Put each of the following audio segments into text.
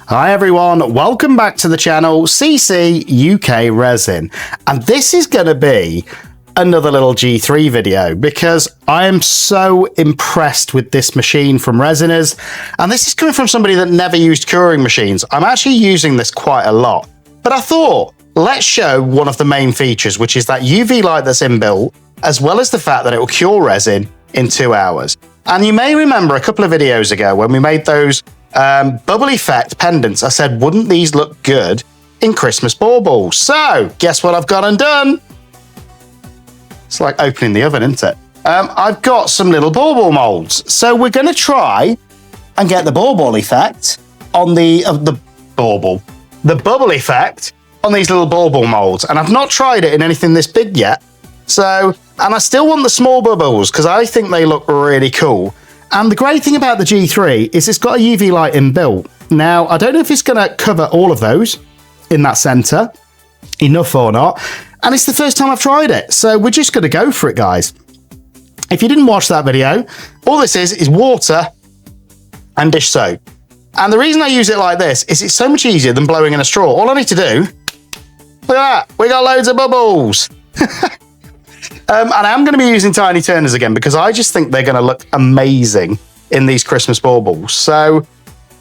Hi everyone, welcome back to the channel CCUK Resin, and this is going to be another little G3 video because I am so impressed with this machine from Resiners, and this is coming from somebody that never used curing machines. I'm actually using this quite a lot, but I thought let's show one of the main features, which is that UV light that's inbuilt, as well as the fact that it will cure resin in 2 hours. And you may remember a couple of videos ago when we made those bubble effect pendants, I said, wouldn't these look good in Christmas baubles? So guess what I've gone and done? It's like opening the oven, isn't it? I've got some little bauble molds. So we're going to try and get the bauble effect on the bubble effect on these little bauble molds. And I've not tried it in anything this big yet. So, and I still want the small bubbles because I think they look really cool. And the great thing about the G3 is it's got a UV light inbuilt. Now, I don't know if it's going to cover all of those in that center, enough or not. And it's the first time I've tried it. So we're just going to go for it, guys. If you didn't watch that video, all this is water and dish soap. And the reason I use it like this is it's so much easier than blowing in a straw. All I need to do, look at that, we got loads of bubbles. And I'm going to be using tiny turners again because I just think they're going to look amazing in these Christmas baubles. So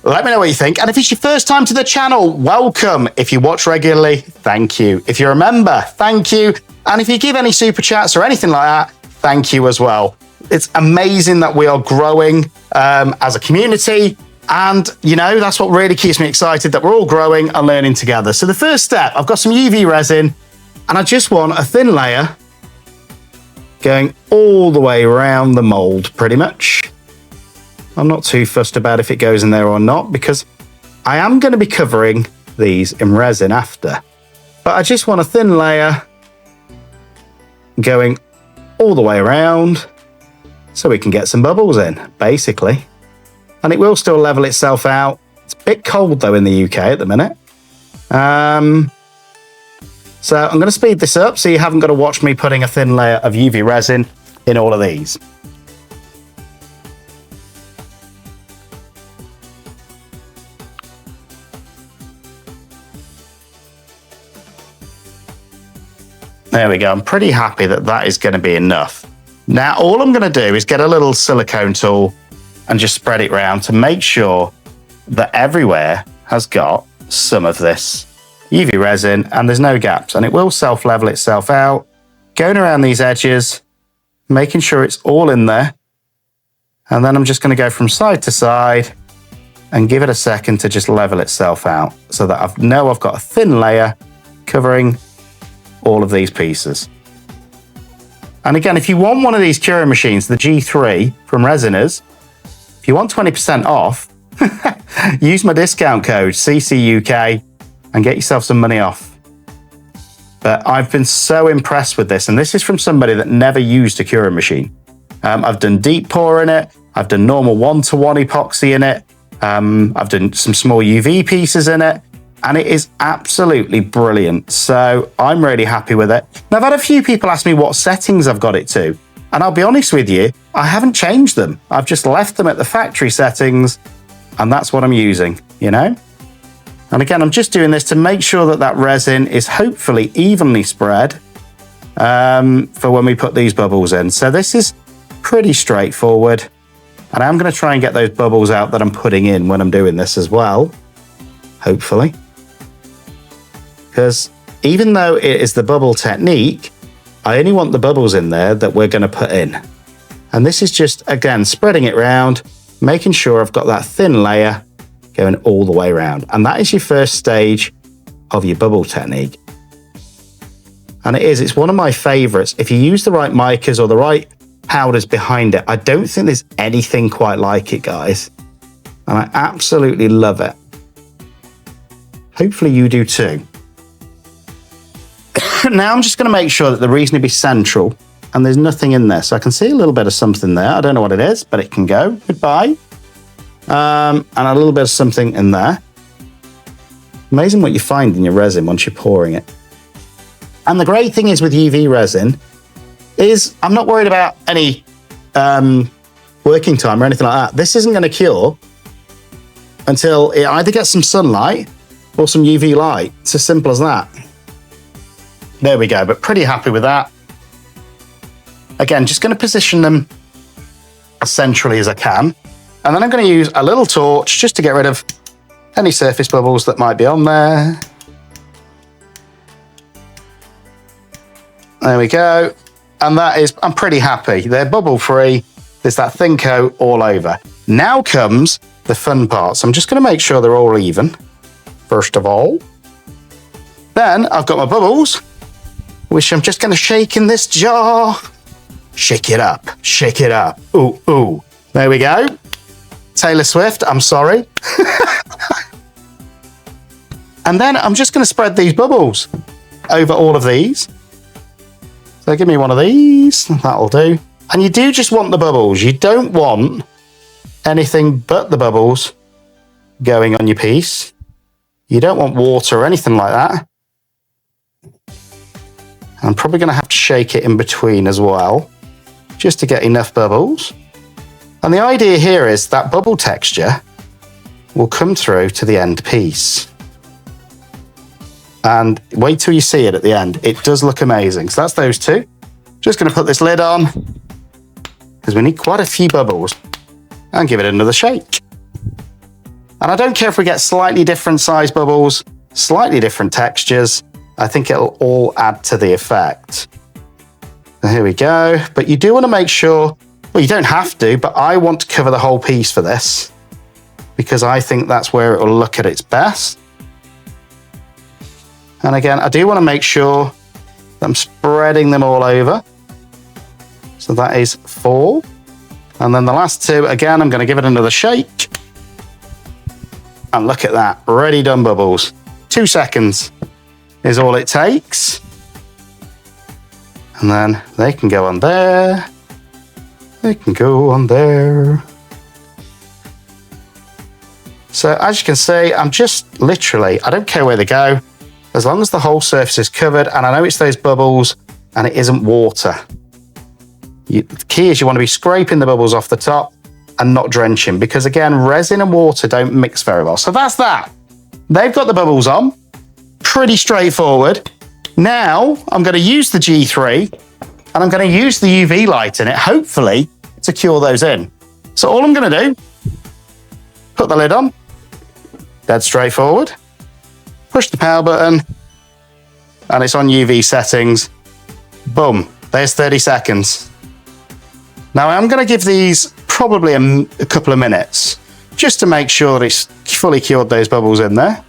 let me know what you think. And if it's your first time to the channel, welcome. If you watch regularly, thank you. If you're a member, thank you. And if you give any super chats or anything like that, thank you as well. It's amazing that we are growing as a community. And, you know, that's what really keeps me excited, that we're all growing and learning together. So the first step, I've got some UV resin and I just want a thin layer going all the way around the mold, pretty much. I'm not too fussed about if it goes in there or not, because I am going to be covering these in resin after. But I just want a thin layer going all the way around so we can get some bubbles in, basically. And it will still level itself out. It's a bit cold, though, in the UK at the minute. So I'm going to speed this up so you haven't got to watch me putting a thin layer of UV resin in all of these. There we go. I'm pretty happy that that is going to be enough. Now, all I'm going to do is get a little silicone tool and just spread it around to make sure that everywhere has got some of this UV resin and there's no gaps, and it will self-level itself out, going around these edges, making sure it's all in there. And then I'm just going to go from side to side and give it a second to just level itself out so that I know I've got a thin layer covering all of these pieces. And again, if you want one of these curing machines, the G3 from Resiners, if you want 20% off, use my discount code CCUK and get yourself some money off. But I've been so impressed with this, and this is from somebody that never used a curing machine. I've done deep pour in it, I've done normal 1-to-1 epoxy in it, I've done some small UV pieces in it, and it is absolutely brilliant. So I'm really happy with it. Now, I've had a few people ask me what settings I've got it to, and I'll be honest with you, I haven't changed them. I've just left them at the factory settings, and that's what I'm using, you know? And again, I'm just doing this to make sure that that resin is hopefully evenly spread for when we put these bubbles in. So this is pretty straightforward. And I'm going to try and get those bubbles out that I'm putting in when I'm doing this as well, hopefully. Because even though it is the bubble technique, I only want the bubbles in there that we're going to put in. And this is just, again, spreading it around, making sure I've got that thin layer going all the way around. And that is your first stage of your bubble technique. And it's one of my favorites. If you use the right micas or the right powders behind it, I don't think there's anything quite like it, guys. And I absolutely love it. Hopefully you do too. Now I'm just going to make sure that they're reasonably central and there's nothing in there. So I can see a little bit of something there. I don't know what it is, but it can go. Goodbye. And a little bit of something in there. Amazing what you find in your resin once you're pouring it. And the great thing is with UV resin is I'm not worried about any working time or anything like that. This isn't going to cure until it either gets some sunlight or some UV light. It's as simple as that. There we go, but pretty happy with that. Again, just going to position them as centrally as I can. And then I'm going to use a little torch just to get rid of any surface bubbles that might be on there. There we go. And that is, I'm pretty happy. They're bubble free. There's that thin coat all over. Now comes the fun part. So I'm just going to make sure they're all even, first of all. Then I've got my bubbles, which I'm just going to shake in this jar. Shake it up, shake it up. Ooh, ooh. There we go. Taylor Swift, I'm sorry. And then I'm just going to spread these bubbles over all of these. So give me one of these, that'll do. And you do just want the bubbles. You don't want anything but the bubbles going on your piece. You don't want water or anything like that. I'm probably going to have to shake it in between as well, just to get enough bubbles. And the idea here is that bubble texture will come through to the end piece. And wait till you see it at the end. It does look amazing. So that's those two. Just going to put this lid on because we need quite a few bubbles, and give it another shake. And I don't care if we get slightly different size bubbles, slightly different textures. I think it'll all add to the effect. So here we go. But you do want to make sure, well, you don't have to, but I want to cover the whole piece for this because I think that's where it will look at its best. And again, I do want to make sure that I'm spreading them all over. So that is 4. And then the last 2, again, I'm going to give it another shake. And look at that, ready done bubbles. 2 seconds is all it takes. And then they can go on there. They can go on there. So as you can see, I'm just literally, I don't care where they go, as long as the whole surface is covered, and I know it's those bubbles and it isn't water. The key is you want to be scraping the bubbles off the top and not drenching, because again, resin and water don't mix very well. So that's that. They've got the bubbles on. Pretty straightforward. Now I'm going to use the G3 and I'm going to use the UV light in it, hopefully, to cure those in. So all I'm going to do, put the lid on, dead straightforward. Push the power button and it's on UV settings. Boom, there's 30 seconds. Now I'm going to give these probably a couple of minutes just to make sure that it's fully cured those bubbles in there.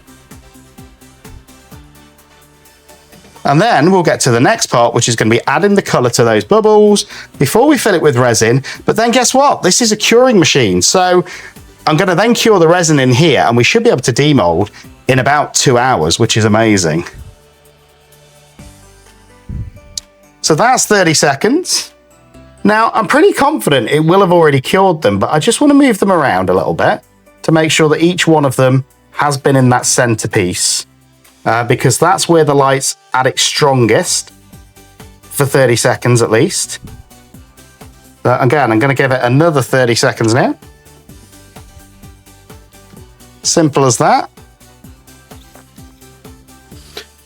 And then we'll get to the next part, which is going to be adding the color to those bubbles before we fill it with resin. But then guess what? This is a curing machine. So I'm going to then cure the resin in here and we should be able to demold in about 2 hours, which is amazing. So that's 30 seconds. Now, I'm pretty confident it will have already cured them, but I just want to move them around a little bit to make sure that each one of them has been in that centerpiece, because that's where the light's at its strongest for 30 seconds at least. But again, I'm going to give it another 30 seconds now. Simple as that.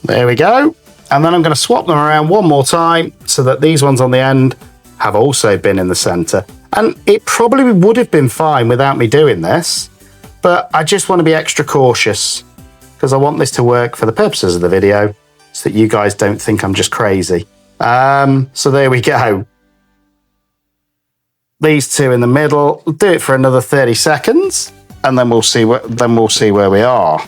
There we go. And then I'm going to swap them around one more time so that these ones on the end have also been in the center. And it probably would have been fine without me doing this, but I just want to be extra cautious because I want this to work for the purposes of the video so that you guys don't think I'm just crazy. So there we go. These two in the middle, we'll do it for another 30 seconds and then we'll see where we are.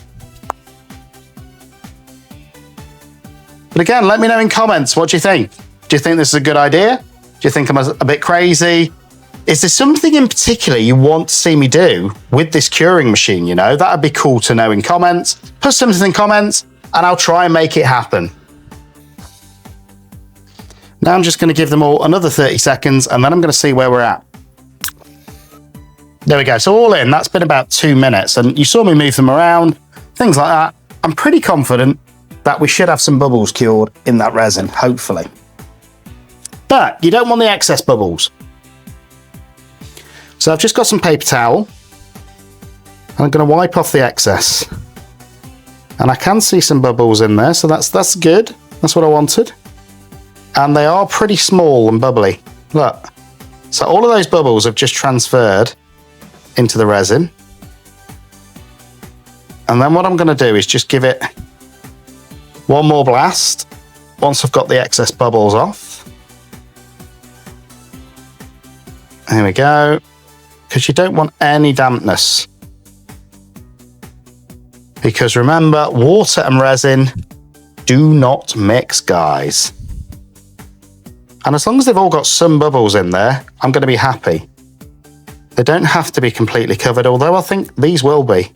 But again, let me know in comments, what do you think? Do you think this is a good idea? Do you think I'm a bit crazy? Is there something in particular you want to see me do with this curing machine, you know? That'd be cool to know in comments. Put something in comments and I'll try and make it happen. Now I'm just going to give them all another 30 seconds and then I'm going to see where we're at. There we go. So all in, that's been about 2 minutes and you saw me move them around, things like that. I'm pretty confident that we should have some bubbles cured in that resin, hopefully. But you don't want the excess bubbles. So I've just got some paper towel I'm going to wipe off the excess. And I can see some bubbles in there, so that's good. That's what I wanted. And they are pretty small and bubbly. Look. So all of those bubbles have just transferred into the resin. And then what I'm going to do is just give it one more blast once I've got the excess bubbles off. There we go. Because you don't want any dampness. Because remember, water and resin do not mix, guys. And as long as they've all got some bubbles in there, I'm going to be happy. They don't have to be completely covered, although I think these will be.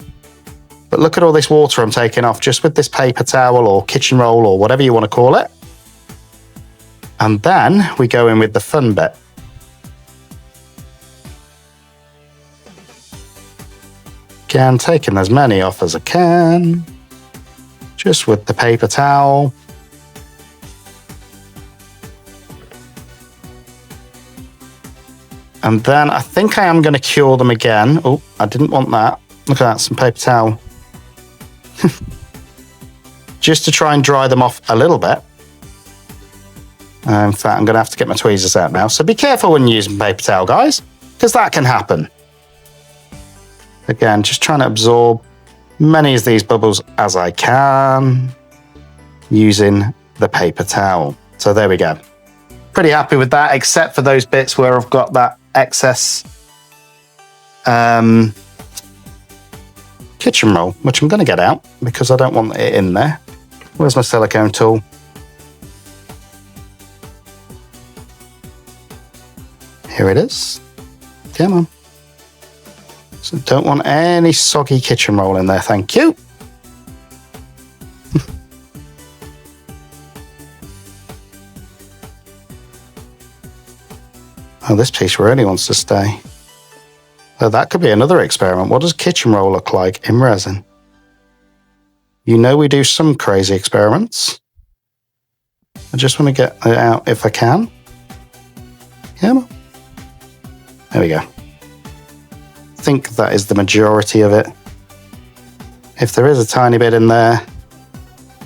But look at all this water I'm taking off just with this paper towel or kitchen roll or whatever you want to call it. And then we go in with the fun bit. Again, taking as many off as I can, just with the paper towel. And then I think I am going to cure them again. Oh, I didn't want that. Look at that, some paper towel. Just to try and dry them off a little bit. In fact, I'm going to have to get my tweezers out now. So be careful when you're using paper towel, guys, because that can happen. Again, just trying to absorb many of these bubbles as I can using the paper towel. So there we go. Pretty happy with that, except for those bits where I've got that excess kitchen roll, which I'm going to get out because I don't want it in there. Where's my silicone tool? Here it is. Come on. So don't want any soggy kitchen roll in there, thank you. Oh, this piece really wants to stay. Oh, that could be another experiment. What does kitchen roll look like in resin? You know we do some crazy experiments. I just want to get it out if I can. Yeah. There we go. I think that is the majority of it. If there is a tiny bit in there,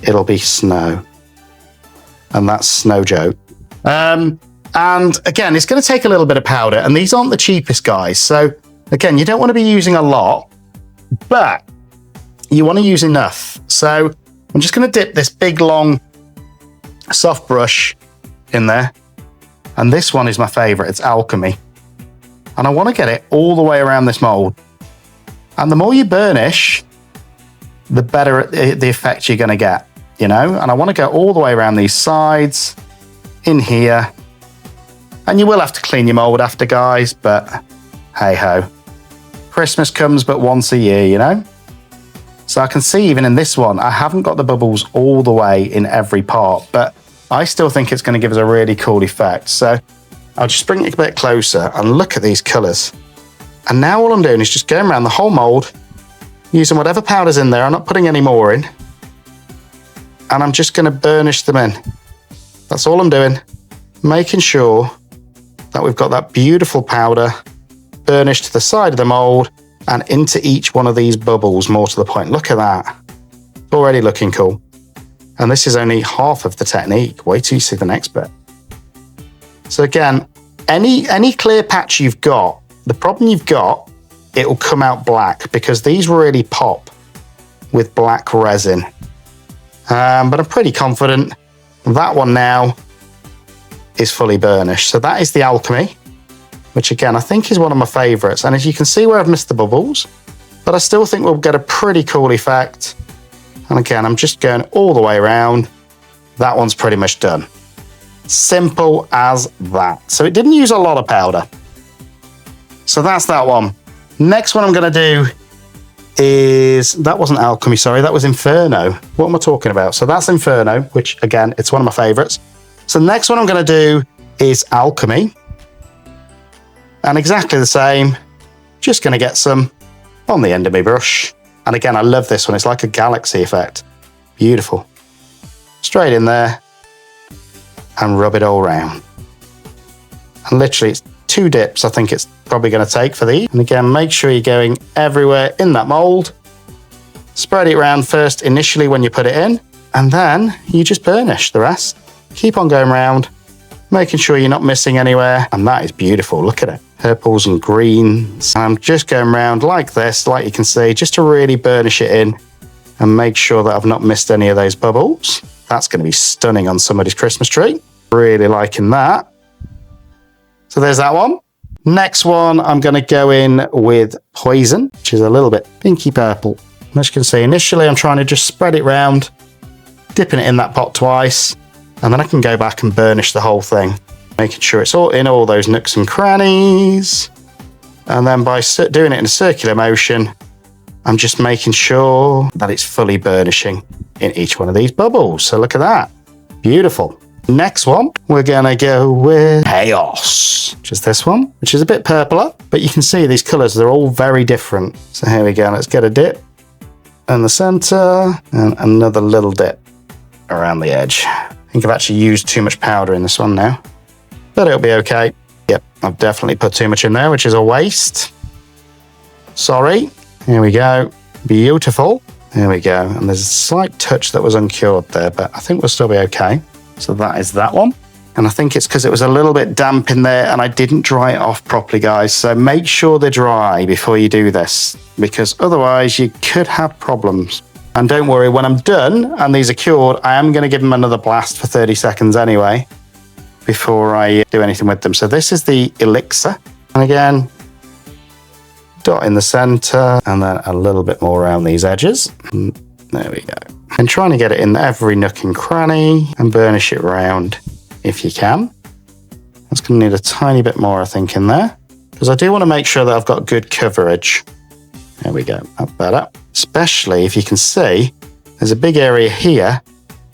it'll be snow. And that's Snow Joe. And again, it's going to take a little bit of powder, and these aren't the cheapest, guys. So again, you don't want to be using a lot, but you want to use enough. So I'm just going to dip this big, long, soft brush in there. And this one is my favorite. It's Alchemy. And I want to get it all the way around this mold. And the more you burnish, the better the effect you're going to get, you know? And I want to go all the way around these sides, in here. And you will have to clean your mold after, guys, but hey ho. Christmas comes but once a year, you know? So I can see even in this one, I haven't got the bubbles all the way in every part, but I still think it's going to give us a really cool effect. So I'll just bring it a bit closer and look at these colours. And now all I'm doing is just going around the whole mould, using whatever powder's in there. I'm not putting any more in. And I'm just going to burnish them in. That's all I'm doing. Making sure that we've got that beautiful powder burnished to the side of the mould and into each one of these bubbles, more to the point. Look at that. It's already looking cool. And this is only half of the technique. Wait till you see the next bit. So again, any clear patch you've got, the problem you've got, it will come out black because these really pop with black resin. But I'm pretty confident that one now is fully burnished. So that is the Alchemy, which again, I think is one of my favorites. And as you can see where I've missed the bubbles, but I still think we'll get a pretty cool effect. And again, I'm just going all the way around. That one's pretty much done. Simple as that. So it didn't use a lot of powder. So that's that one. Next one I'm going to do is, that wasn't Alchemy, sorry, that was Inferno. What am I talking about? So that's Inferno, which again, it's one of my favorites. So the next one I'm going to do is Alchemy. And exactly the same, just going to get some on the end of my brush. And again, I love this one. It's like a galaxy effect. Beautiful. Straight in there and rub it all around. And literally it's 2 dips. I think it's probably going to take for these. And again, make sure you're going everywhere in that mold. Spread it around first initially when you put it in, and then you just burnish the rest. Keep on going around, making sure you're not missing anywhere. And that is beautiful. Look at it. Purples and greens. I'm just going around like this, like you can see, just to really burnish it in and make sure that I've not missed any of those bubbles. That's going to be stunning on somebody's Christmas tree. Really liking that. So there's that one. Next one, I'm going to go in with Poison, which is a little bit pinky purple. As you can see, initially I'm trying to just spread it round, dipping it in that pot twice, and then I can go back and burnish the whole thing, making sure it's all in all those nooks and crannies. And then by doing it in a circular motion, I'm just making sure that it's fully burnishing in each one of these bubbles. So look at that. Beautiful. Next one, we're going to go with Chaos, which is this one, which is a bit purpler, but you can see these colors, they're all very different. So here we go. Let's get a dip in the center and another little dip around the edge. I think I've actually used too much powder in this one now, but it'll be okay. Yep, I've definitely put too much in there, which is a waste. Sorry. Here we go. Beautiful. There we go. And there's a slight touch that was uncured there, but I think we'll still be okay. So that is that one. And I think it's because it was a little bit damp in there and I didn't dry it off properly, guys. So make sure they're dry before you do this, because otherwise you could have problems. And don't worry, when I'm done and these are cured, I am going to give them another blast for 30 seconds anyway, before I do anything with them. So this is the Elixir. And again, dot in the center and then a little bit more around these edges. And there we go. And trying to get it in every nook and cranny and burnish it around if you can. It's going to need a tiny bit more, I think, in there, because I do want to make sure that I've got good coverage. There we go. That's better. Especially if you can see, there's a big area here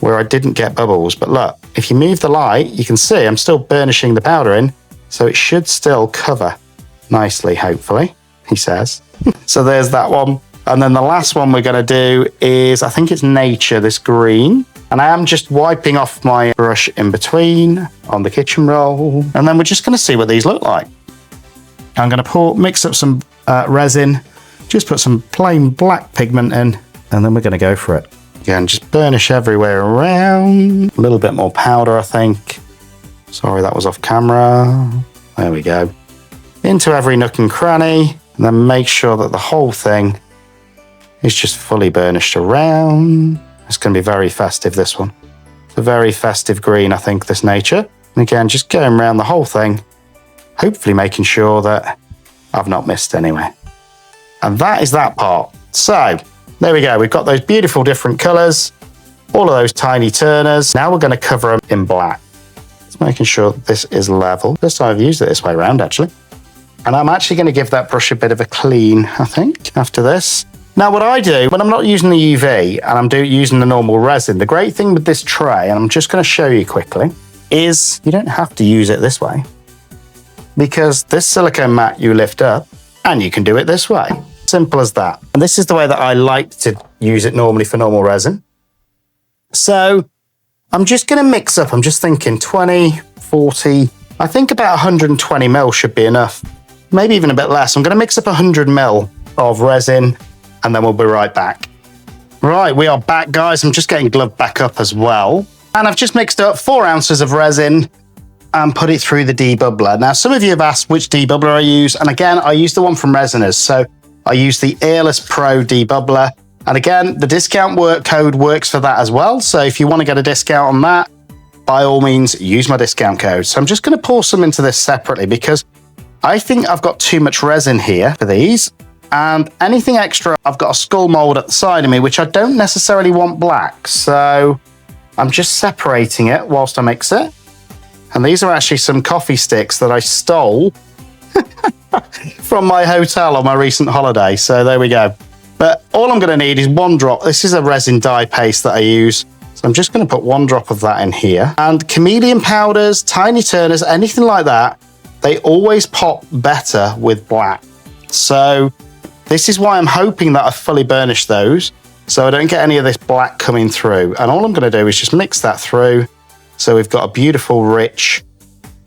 where I didn't get bubbles. But look, if you move the light, you can see I'm still burnishing the powder in, so it should still cover nicely, hopefully, he says. So there's that one. And then the last one we're going to do is, I think it's Nature, this green. And I am just wiping off my brush in between on the kitchen roll. And then we're just going to see what these look like. I'm going to mix up some resin, just put some plain black pigment in, and then we're going to go for it. Again, just burnish everywhere around. A little bit more powder, I think. Sorry, that was off camera. There we go. Into every nook and cranny, and then make sure that the whole thing is just fully burnished around. It's going to be very festive, this one. It's a very festive green, I think, this Nature. And again, just going around the whole thing, hopefully making sure that I've not missed anywhere. And that is that part. So there we go. We've got those beautiful different colors, all of those tiny turners. Now we're going to cover them in black. Just making sure that this is level. This time I've used it this way around, actually. And I'm actually going to give that brush a bit of a clean, I think, after this. Now, what I do when I'm not using the UV and I'm using the normal resin, the great thing with this tray, and I'm just going to show you quickly, is you don't have to use it this way, because this silicone mat you lift up and you can do it this way. Simple as that. And this is the way that I like to use it normally for normal resin. So I'm just going to mix up. I'm just thinking 20, 40, I think about 120 mil should be enough. Maybe even a bit less. I'm going to mix up 100 mil of resin, and then we'll be right back. Right, we are back, guys. I'm just getting gloved back up as well. And I've just mixed up 4 ounces of resin and put it through the debubbler. Now, some of you have asked which debubbler I use. And again, I use the one from Resiners. So I use the Airless Pro debubbler. And again, the discount code works for that as well. So if you want to get a discount on that, by all means, use my discount code. So I'm just going to pour some into this separately, because I think I've got too much resin here for these. And anything extra, I've got a skull mold at the side of me, which I don't necessarily want black. So I'm just separating it whilst I mix it. And these are actually some coffee sticks that I stole from my hotel on my recent holiday. So there we go. But all I'm going to need is 1 drop. This is a resin dye paste that I use. So I'm just going to put 1 drop of that in here. And chameleon powders, tiny turners, anything like that, they always pop better with black. So this is why I'm hoping that I've fully burnished those, so I don't get any of this black coming through. And all I'm going to do is just mix that through, so we've got a beautiful, rich,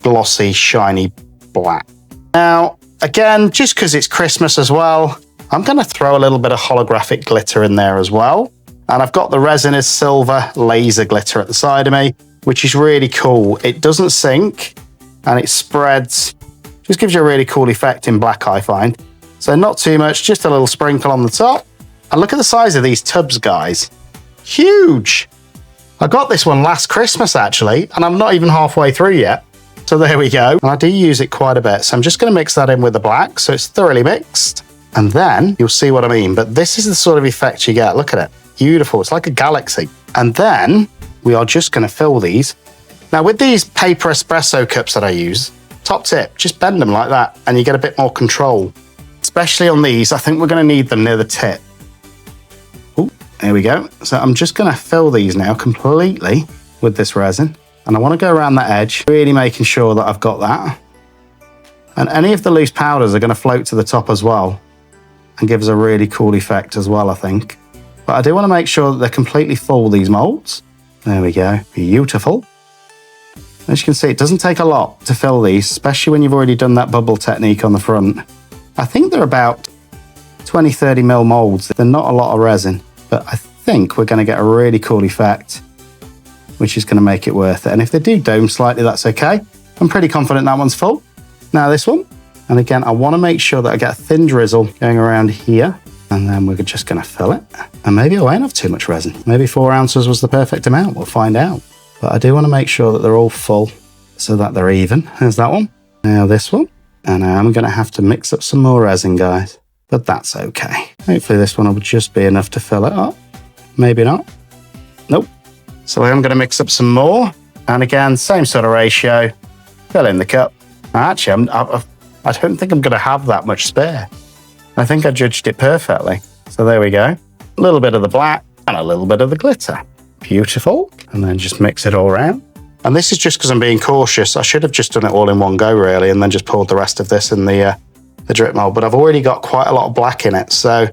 glossy, shiny black. Now, again, just because it's Christmas as well, I'm going to throw a little bit of holographic glitter in there as well. And I've got the Resiners silver laser glitter at the side of me, which is really cool. It doesn't sink and it spreads, just gives you a really cool effect in black, I find. So not too much, just a little sprinkle on the top. And look at the size of these tubs, guys. Huge. I got this one last Christmas actually, and I'm not even halfway through yet. So there we go. And I do use it quite a bit. So I'm just going to mix that in with the black so it's thoroughly mixed. And then you'll see what I mean. But this is the sort of effect you get. Look at it. Beautiful. It's like a galaxy. And then we are just going to fill these. Now with these paper espresso cups that I use, top tip, just bend them like that and you get a bit more control. Especially on these, I think we're going to need them near the tip. Oh, there we go. So I'm just going to fill these now completely with this resin. And I want to go around that edge, really making sure that I've got that. And any of the loose powders are going to float to the top as well and give us a really cool effect as well, I think. But I do want to make sure that they're completely full, these molds. There we go. Beautiful. As you can see, it doesn't take a lot to fill these, especially when you've already done that bubble technique on the front. I think they're about 20, 30 mil molds. They're not a lot of resin, but I think we're going to get a really cool effect, which is going to make it worth it. And if they do dome slightly, that's okay. I'm pretty confident that one's full. Now this one, and again, I want to make sure that I get a thin drizzle going around here, and then we're just going to fill it. And maybe I won't have too much resin. Maybe 4 ounces was the perfect amount. We'll find out. But I do want to make sure that they're all full so that they're even. There's that one. Now this one. And I'm going to have to mix up some more resin, guys. But that's okay. Hopefully this one will just be enough to fill it up. Maybe not. Nope. So I'm going to mix up some more. And again, same sort of ratio. Fill in the cup. Actually, I don't think I'm going to have that much spare. I think I judged it perfectly. So there we go. A little bit of the black and a little bit of the glitter. Beautiful. And then just mix it all around. And this is just because I'm being cautious. I should have just done it all in one go, really, and then just poured the rest of this in the drip mold. But I've already got quite a lot of black in it. So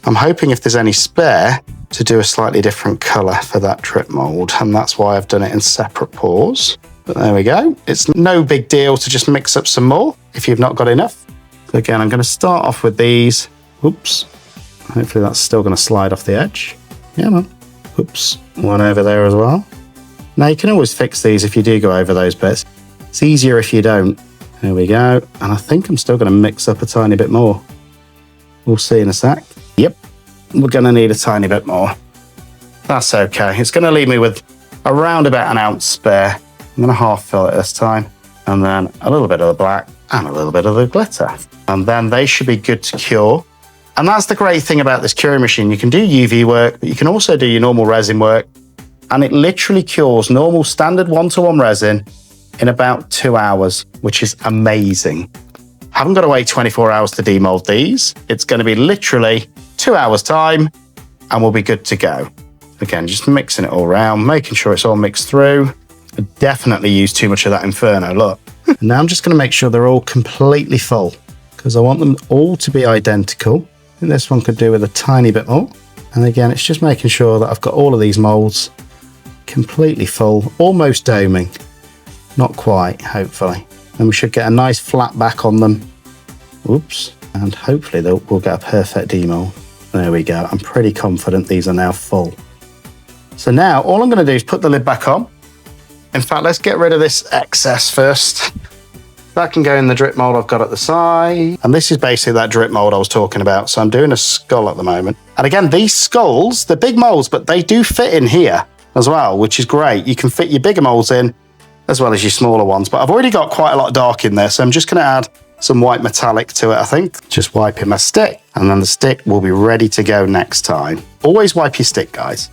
I'm hoping if there's any spare to do a slightly different colour for that drip mold. And that's why I've done it in separate pours. But there we go. It's no big deal to just mix up some more if you've not got enough. So again, I'm going to start off with these. Oops. Hopefully that's still going to slide off the edge. Yeah, man. Oops. One over there as well. Now you can always fix these if you do go over those bits. It's easier if you don't. There we go. And I think I'm still going to mix up a tiny bit more. We'll see in a sec. Yep. We're going to need a tiny bit more. That's okay. It's going to leave me with around about an ounce spare. I'm going to half fill it this time. And then a little bit of the black and a little bit of the glitter. And then they should be good to cure. And that's the great thing about this curing machine. You can do UV work, but you can also do your normal resin work. And it literally cures normal standard 1-to-1 resin in about 2 hours, which is amazing. Haven't got to wait 24 hours to demold these. It's going to be literally 2 hours time and we'll be good to go. Again, just mixing it all around, making sure it's all mixed through. I definitely use too much of that Inferno, look. Now I'm just going to make sure they're all completely full because I want them all to be identical. I think this one could do with a tiny bit more. And again, it's just making sure that I've got all of these molds completely full, almost doming. Not quite, hopefully. And we should get a nice flat back on them. Oops. And hopefully we'll get a perfect demold. There we go. I'm pretty confident these are now full. So now all I'm going to do is put the lid back on. In fact, let's get rid of this excess first. That can go in the drip mold I've got at the side. And this is basically that drip mold I was talking about. So I'm doing a skull at the moment. And again, these skulls, they're big molds, but they do fit in here as well, which is great. You can fit your bigger molds in as well as your smaller ones. But I've already got quite a lot of dark in there. So I'm just going to add some white metallic to it, I think. Just wiping my stick. And then the stick will be ready to go next time. Always wipe your stick, guys.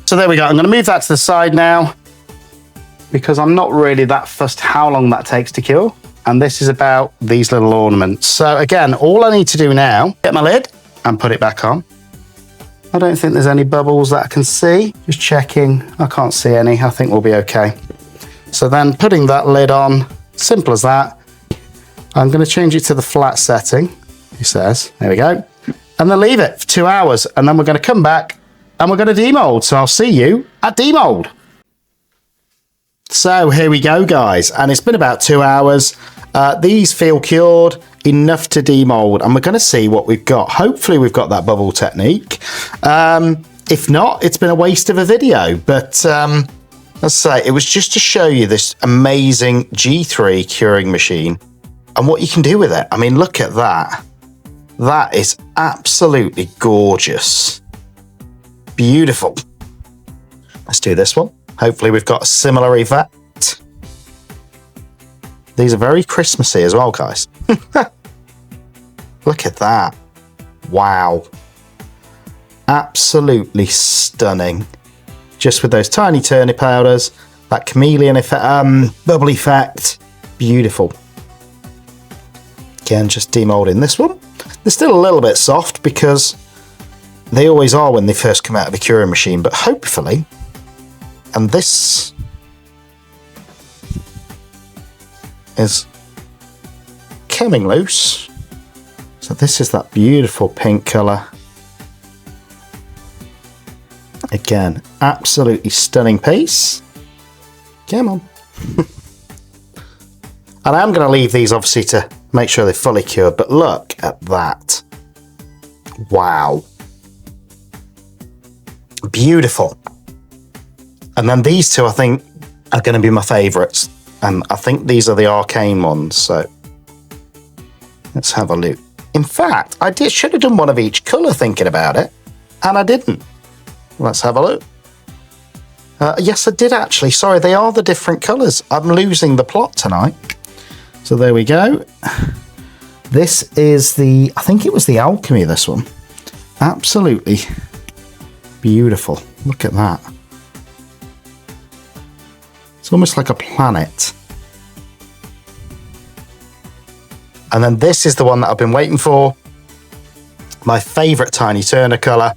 So there we go. I'm going to move that to the side now, because I'm not really that fussed how long that takes to cure. And this is about these little ornaments. So again, all I need to do now, get my lid and put it back on. I don't think there's any bubbles that I can see. Just checking, I can't see any. I think we'll be okay. So then putting that lid on, simple as that. I'm gonna change it to the flat setting, he says. There we go. And then leave it for 2 hours. And then we're gonna come back and we're gonna demold. So I'll see you at demold. So here we go, guys. And it's been about 2 hours. These feel cured enough to demold, and we're going to see what we've got. Hopefully we've got that bubble technique. If not, it's been a waste of a video, but let's say it was just to show you this amazing G3 curing machine and what you can do with it. I mean, look at that. That is absolutely gorgeous. Beautiful. Let's do this one. Hopefully we've got a similar effect. These are very Christmassy as well, guys. Look at that. Wow. Absolutely stunning. Just with those tiny turner powders, that chameleon effect, bubble effect. Beautiful. Again, just demolding this one. They're still a little bit soft because they always are when they first come out of a curing machine, but hopefully, and this is coming loose. So this is that beautiful pink colour. Again, absolutely stunning piece. Come on. And I'm going to leave these obviously to make sure they're fully cured, but look at that. Wow. Beautiful. And then these two, I think, are going to be my favourites. And I think these are the arcane ones, so let's have a look. In fact, I should have done one of each colour thinking about it, and I didn't. Let's have a look. Yes, I did actually. Sorry, they are the different colours. I'm losing the plot tonight. So there we go. This is the, I think it was the Alchemy, this one. Absolutely beautiful. Look at that. It's almost like a planet. And then this is the one that I've been waiting for. My favourite Tiny Turner colour,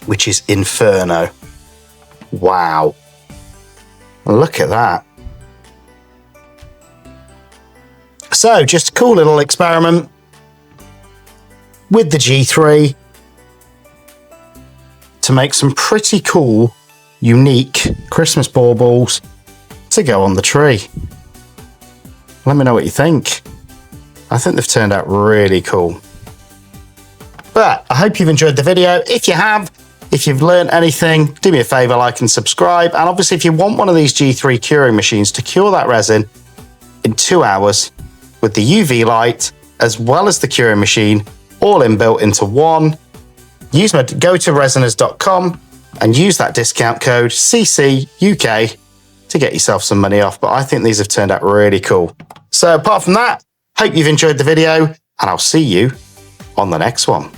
which is Inferno. Wow. Look at that. So, just a cool little experiment with the G3 to make some pretty cool, unique Christmas baubles to go on the tree. Let me know what you think. I think they've turned out really cool. But I hope you've enjoyed the video. If you have, if you've learned anything, do me a favour, like and subscribe. And obviously, if you want one of these G3 curing machines to cure that resin in 2 hours with the UV light, as well as the curing machine, all inbuilt into one, go to resiners.com and use that discount code CCUK to get yourself some money off. But I think these have turned out really cool. So apart from that, hope you've enjoyed the video, and I'll see you on the next one.